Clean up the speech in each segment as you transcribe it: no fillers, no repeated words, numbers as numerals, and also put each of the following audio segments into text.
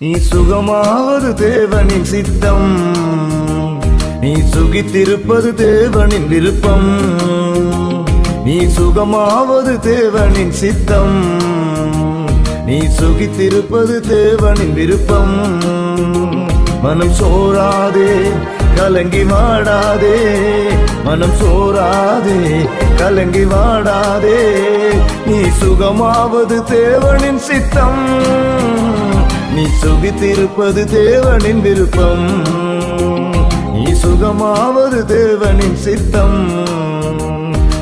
நீ சுகமாவது தேவனின் சித்தம், நீ சுகித்திருப்பது தேவனின் விருப்பம். நீ சுகமாவது தேவனின் சித்தம், நீ சுகித்திருப்பது தேவனின் விருப்பம். மனம் சோராதே கலங்கி வாடாதே, மனம் சோராதே கலங்கி வாடாதே. நீ சுகமாவது தேவனின் சித்தம், நீ சுகித்திருப்பது தேவனின் விருப்பம். நீ சுகமாவது தேவனின் சித்தம்,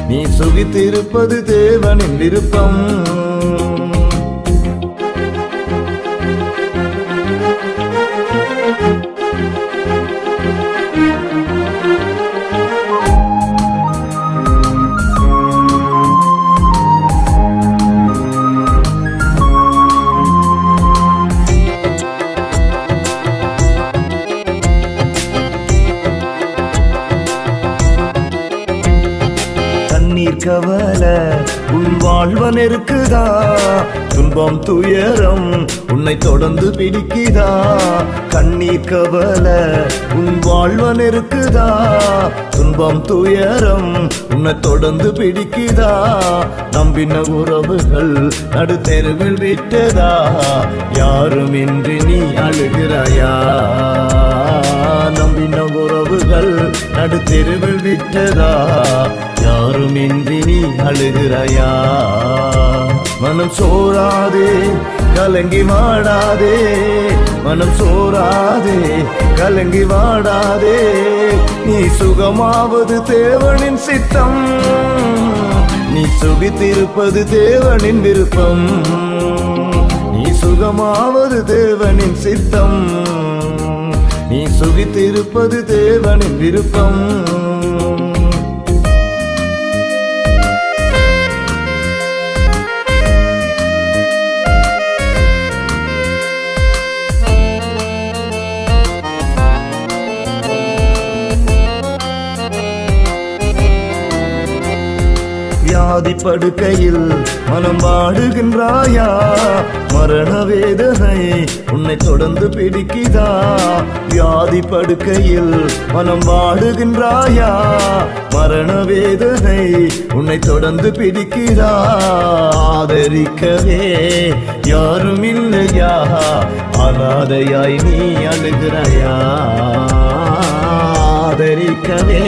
நீ சுகித்திருப்பது தேவனின் விருப்பம். கவலை உன் வாழ்வன் இருக்குதா, துன்பம் துயரம் உன்னை தொடர்ந்து பிடிக்குதா. கண்ணீர் கவலை உன் வாழ்வன் இருக்குதா, துன்பம் துயரம் உன்னை தொடர்ந்து பிடிக்குதா. நம்பின உறவுகள் நடு தெருவில் விட்டதா, யாருமின்றி நீ அழுகிறாயா. நம்பின உறவுகள் நடு தெருவில் விட்டதா, யாருமின்றி நீ அழுகிறாயா. மனம் சோராதே கலங்கி வாடாதே, மனம் சோராதே கலங்கி வாடாதே. நீ சுகமாவது தேவனின் சித்தம், நீ சுகித்திருப்பது தேவனின் விருப்பம். நீ சுகமாவது தேவனின் சித்தம், நீ சுகித்திருப்பது தேவனின் விருப்பம். வியாதி படுக்கையில் மனம் வாடுகின்றாயா, மரண வேதனை உன்னை தொடர்ந்து பிடிக்குதா. வியாதி படுக்கையில் மனம் வாடுகின்றாயா, மரண வேதனை உன்னை தொடர்ந்து பிடிக்குதா. ஆதரிக்கவே யாரும் இல்லையா, அனாதையாய் நீ அழுகிறாயா. ஆதரிக்கவே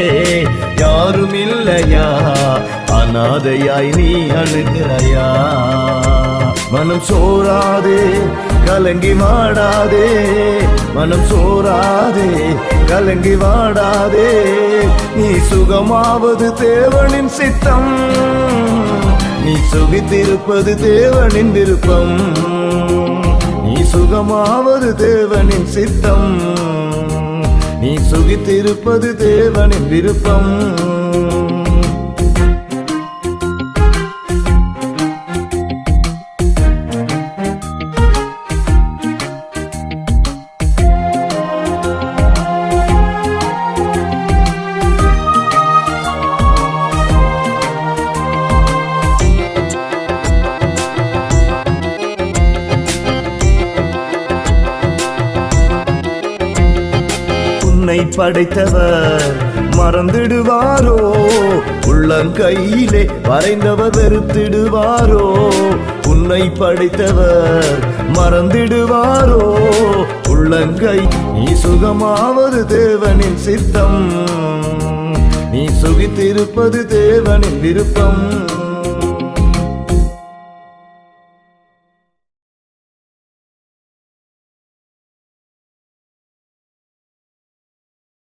யாரும் இல்லையா, அனாதையாய் நீ அழுகிறாயா. மனம் சோராதே கலங்கி வாடாதே, மனம் சோராதே கலங்கி வாடாதே. நீ சுகமாவது தேவனின் சித்தம், நீ சுகித்திருப்பது தேவனின் விருப்பம். நீ சுகமாவது தேவனின் சித்தம், நீ சுகித்திருப்பது தேவனின் விருப்பம். உன்னை படைத்தவர் மறந்துடுவாரோ, உள்ளங்கையிலே வரைந்தவர் வெறுத்திடுவாரோ. உன்னை படைத்தவர் மறந்துடுவாரோ, உள்ளங்கை. நீ சுகமாவது தேவனின் சித்தம், நீ சுகித்திருப்பது தேவனின் விருப்பம்.